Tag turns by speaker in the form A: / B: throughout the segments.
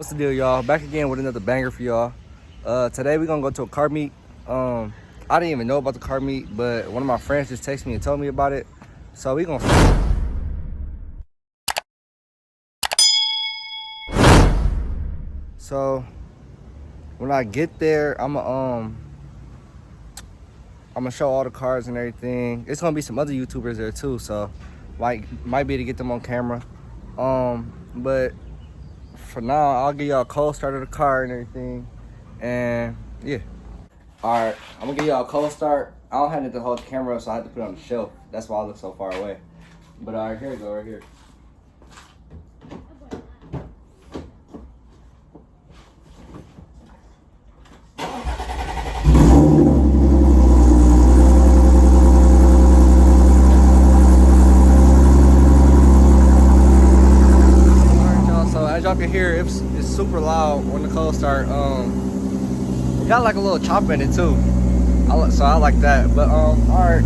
A: What's the deal, y'all? Back again with another banger for y'all. Today we're gonna go to a car meet. I didn't even know about the car meet, but one of my friends just texted me and told me about it. So we gonna. So when I get there, I'm gonna show all the cars and everything. It's gonna be some other YouTubers there too, so might be able to get them on camera. But for now, I'll give y'all a cold start of the car and everything. And yeah. Alright, I'm gonna give y'all a cold start. I don't have it to hold the camera up, so I have to put it on the shelf. That's why I look so far away. But alright, here we go, right here. As y'all can hear, it's super loud when the cold start. It got like a little chop in it too, so I like that. But all right,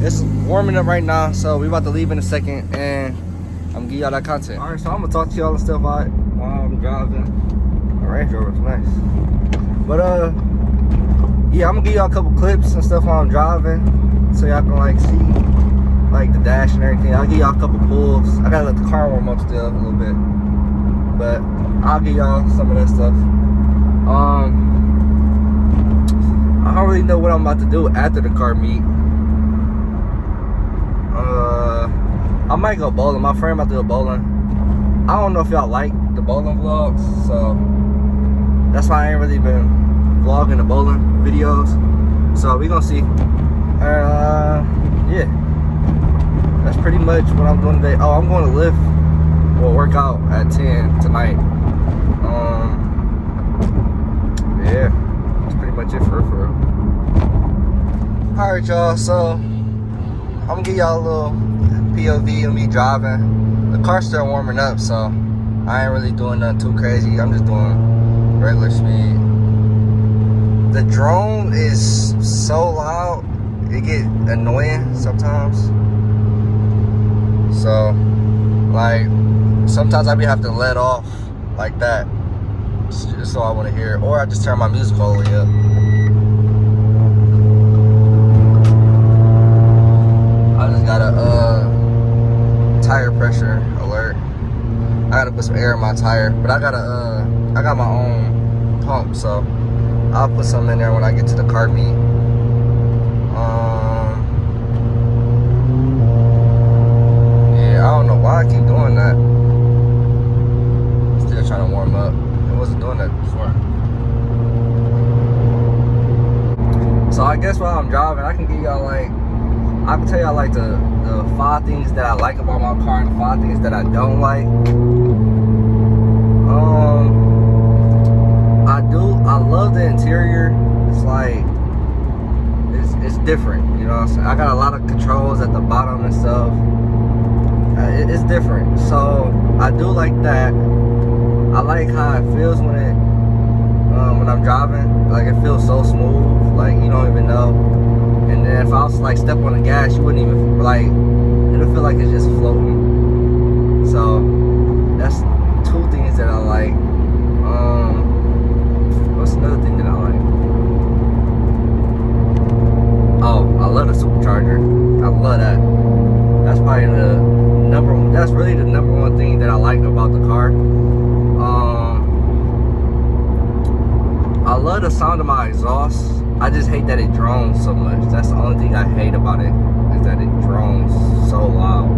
A: it's warming up right now, so we about to leave in a second, and I'm gonna give y'all that content. All right, so I'm gonna talk to y'all and stuff while I'm driving. The Range Rover is nice, but yeah, I'm gonna give y'all a couple clips and stuff while I'm driving, so y'all can like see like the dash and everything. I'll give y'all a couple pulls. I gotta let the car warm up still a little bit, but I'll give y'all some of that stuff. I don't really know what I'm about to do after the car meet. I might go bowling. My friend about to go bowling. I don't know if y'all like the bowling vlogs, so that's why I ain't really been vlogging the bowling videos. So we gonna see. Yeah, that's pretty much what I'm doing today. Oh, I'm going to lift. We'll work out at 10 tonight. Yeah, that's pretty much it for real. Alright, y'all, so I'm gonna give y'all a little POV of me driving. The car's still warming up, so I ain't really doing nothing too crazy. I'm just doing regular speed. The drone is so loud, it get annoying sometimes. So, like, sometimes I be have to let off like that, just so I want to hear it, or I just turn my music all the way up. I just got a tire pressure alert. I gotta put some air in my tire, but I got my own pump, so I'll put some in there when I get to the car meet. Yeah, I don't know why I keep doing that. Trying to warm up. I wasn't doing that before. So I guess while I'm driving, I can give y'all like, I can tell y'all like the 5 things that I like about my car and the 5 things that I don't like. I love the interior. It's like, it's different, you know what I'm saying? I got a lot of controls at the bottom and stuff. It's different, so I do like that. I like how it feels when I'm driving. Like, it feels so smooth, like you don't even know. And then if I was like step on the gas, you wouldn't even like, it'll feel like it's just floating. So that's 2 things that I like. What's another thing that I like? Oh, I love the supercharger. I love that. That's probably that's really the number 1 thing that I like about the car. I love the sound of my exhaust. I just hate that it drones so much. That's the only thing I hate about it, is that it drones so loud.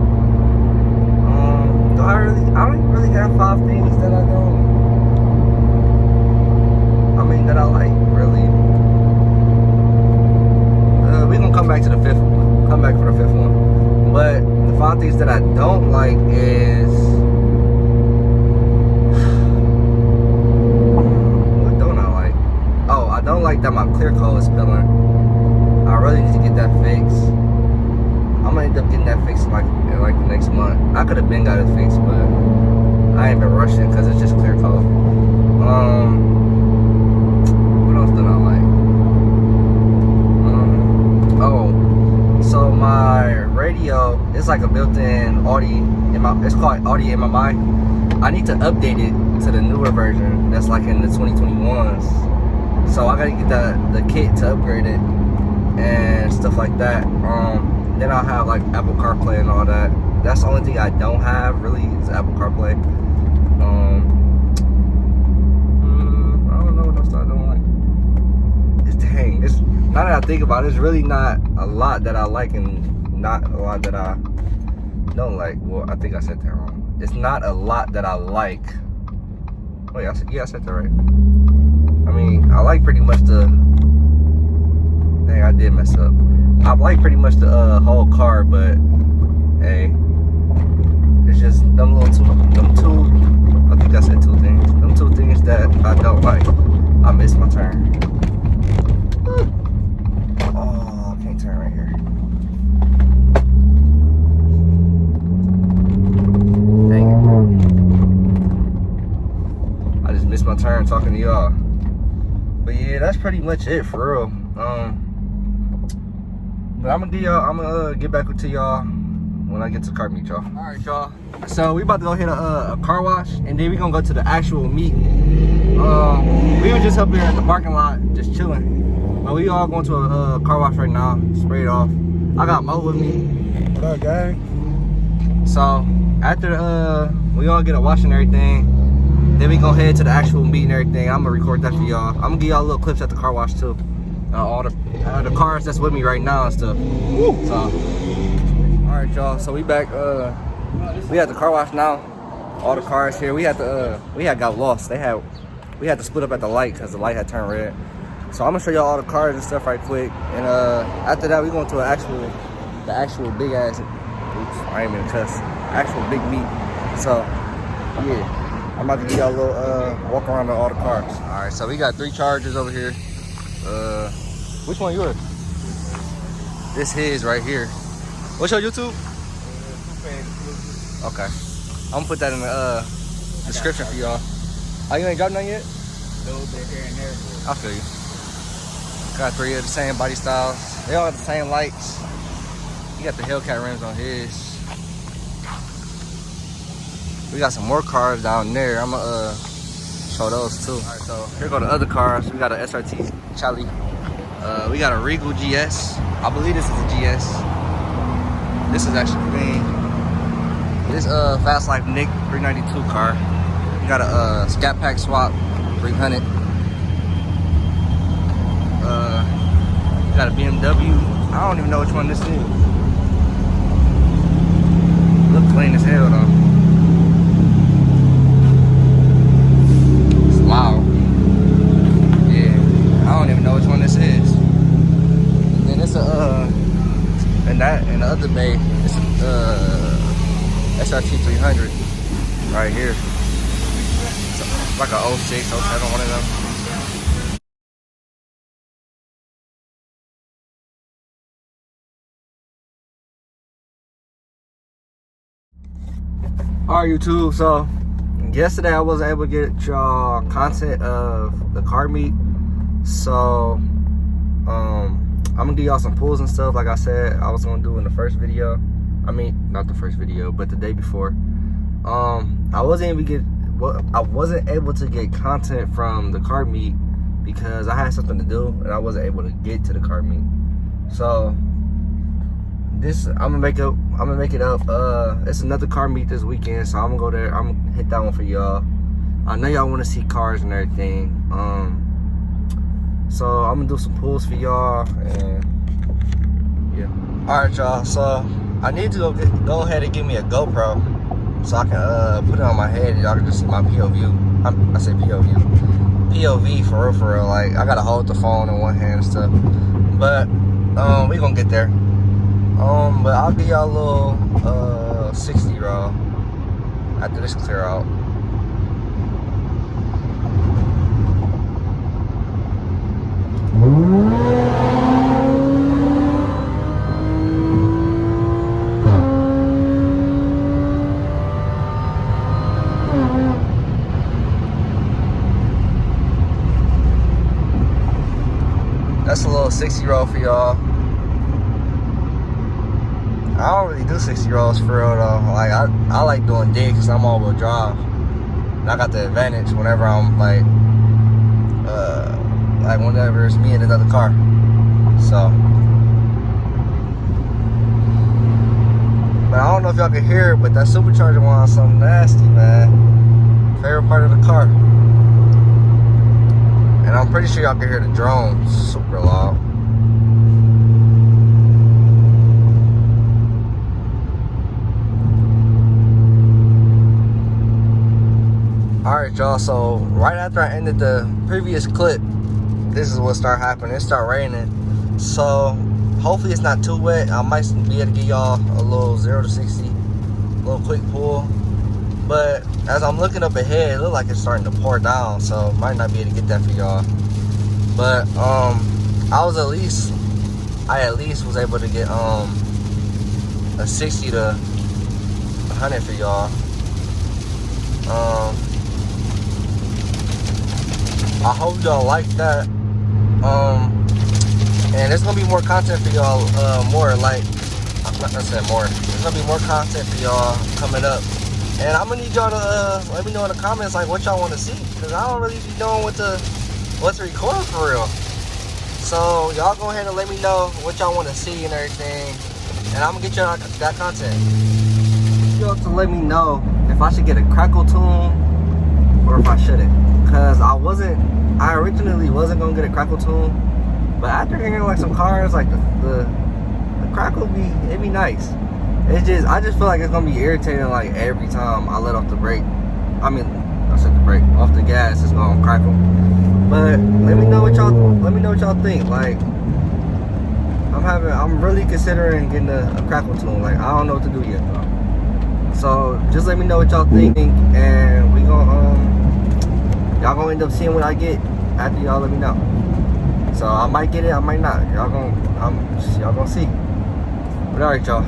A: I don't really have 5 things that I don't. I mean, that I like, really. We gonna come back to the 5th one. Come back for the 5th one. But the 5 things that I don't like is, I don't like that my clear coat is spilling. I really need to get that fixed. I'm gonna end up getting that fixed in like the next month. I could have been got it fixed, but I ain't been rushing because it's just clear coat. What else did I like? So my radio is like a built-in Audi. It's called Audi MMI. I need to update it to the newer version that's like in the 2021s. So I gotta get the kit to upgrade it and stuff like that. Then I'll have like Apple CarPlay and all that. That's the only thing I don't have really is Apple CarPlay. I don't know what else I don't like. Dang, it's now that I think about it, it's really not a lot that I like and not a lot that I don't like. Well, I think I said that wrong. It's not a lot that I like. Wait, I said that right. I mean, I like pretty much the. Dang, I did mess up. I like pretty much the whole car, but hey, it's just them two. I think I said two things. Them two things that I don't like. I missed my turn. Oh, I can't turn right here. Dang it. I just missed my turn talking to y'all. But yeah, that's pretty much it for real. But I'm gonna get back to y'all when I get to car meet, y'all. All right, y'all. So we about to go hit a car wash, and then we gonna go to the actual meet. We were just up here at the parking lot, just chilling. But we all going to a car wash right now, spray it off. I got Mo with me.
B: What up, gang?
A: So after we all get a wash and everything, then we gonna head to the actual meet and everything. I'm gonna record that for y'all. I'm gonna give y'all little clips at the car wash too. All the cars that's with me right now and stuff. Woo. So, all right, y'all. So we back. We at the car wash now. All the cars here. We had got lost. We had to split up at the light because the light had turned red. So I'm gonna show y'all all the cars and stuff right quick. And after that, we going to the actual big ass. Oops, I ain't even cuss. Actual big meet. So yeah, I'm about to give y'all a little walk around all the cars. All right. So we got 3 Chargers over here. Which one yours? This his right here. What's your YouTube? Okay. I'm gonna put that in the description for y'all. Oh, you ain't dropped none yet?
B: No, they're here and there.
A: I feel you. Got 3 of the same body styles. They all have the same lights. He got the Hellcat rims on his. We got some more cars down there. I'm gonna show those too. All right, so here go the other cars. We got a SRT Charlie. We got a Regal GS. I believe this is a GS. This is actually clean. This Fast Life Nick 392 car. We got a Scat Pack Swap 300. We got a BMW. I don't even know which one this is. Look clean as hell though. It's loud. Yeah, I don't even know which one this is. And then it's in the other bay, it's SRT 300 right here. It's like a 06, 07, one of them. Alright, YouTube, so yesterday I wasn't able to get y'all content of the car meet. So I'm gonna give y'all some pulls and stuff like I said I was gonna do in the first video. I mean, not the first video, but the day before. I wasn't able to get content from the car meet because I had something to do and I wasn't able to get to the car meet. So this I'm gonna make it up. It's another car meet this weekend, so I'm gonna go there. I'm gonna hit that one for y'all. I know y'all want to see cars and everything. So I'm gonna do some pulls for y'all, and yeah. All right, y'all. So I need to go ahead and give me a GoPro so I can put it on my head and y'all can just see my POV. I say POV for real. Like I gotta hold the phone in one hand and stuff. But we gonna get there. But I'll give y'all a little 60 roll after this clear out. That's a little 60 roll for y'all. I don't really do 60 rolls for real though. Like I like doing digs because I'm all-wheel drive. And I got the advantage whenever I'm like whenever it's me in another car. So, but I don't know if y'all can hear it, but that supercharger wants something nasty, man. Favorite part of the car. And I'm pretty sure y'all can hear the drone super loud. Alright, y'all, so right after I ended the previous clip, this is what started happening. It started raining. So hopefully it's not too wet. I might be able to give y'all a little 0 to 60, a little quick pull. But as I'm looking up ahead, it looks like it's starting to pour down, so might not be able to get that for y'all. But I at least was able to get a 60 to 100 for y'all. I hope y'all like that. And there's gonna be more content for y'all. There's gonna be more content for y'all coming up. And I'm gonna need y'all to let me know in the comments like what y'all want to see, because I don't really be knowing what to record for real. So y'all go ahead and let me know what y'all want to see and everything, and I'm gonna get y'all that content. Y'all to let me know if I should get a crackle tune or if I shouldn't, cause I originally wasn't gonna get a crackle tune, but after hearing like some cars, like the crackle it'd be nice. I just feel like it's gonna be irritating like every time I let off the brake. I mean, I said the brake, off the gas, it's gonna crackle. But let me know what y'all think. Like, I'm really considering getting a crackle tune. Like, I don't know what to do yet though. So just let me know what y'all think, and we y'all gonna end up seeing what I get after y'all let me know. So I might get it, I might not. Y'all gonna see. But alright, y'all.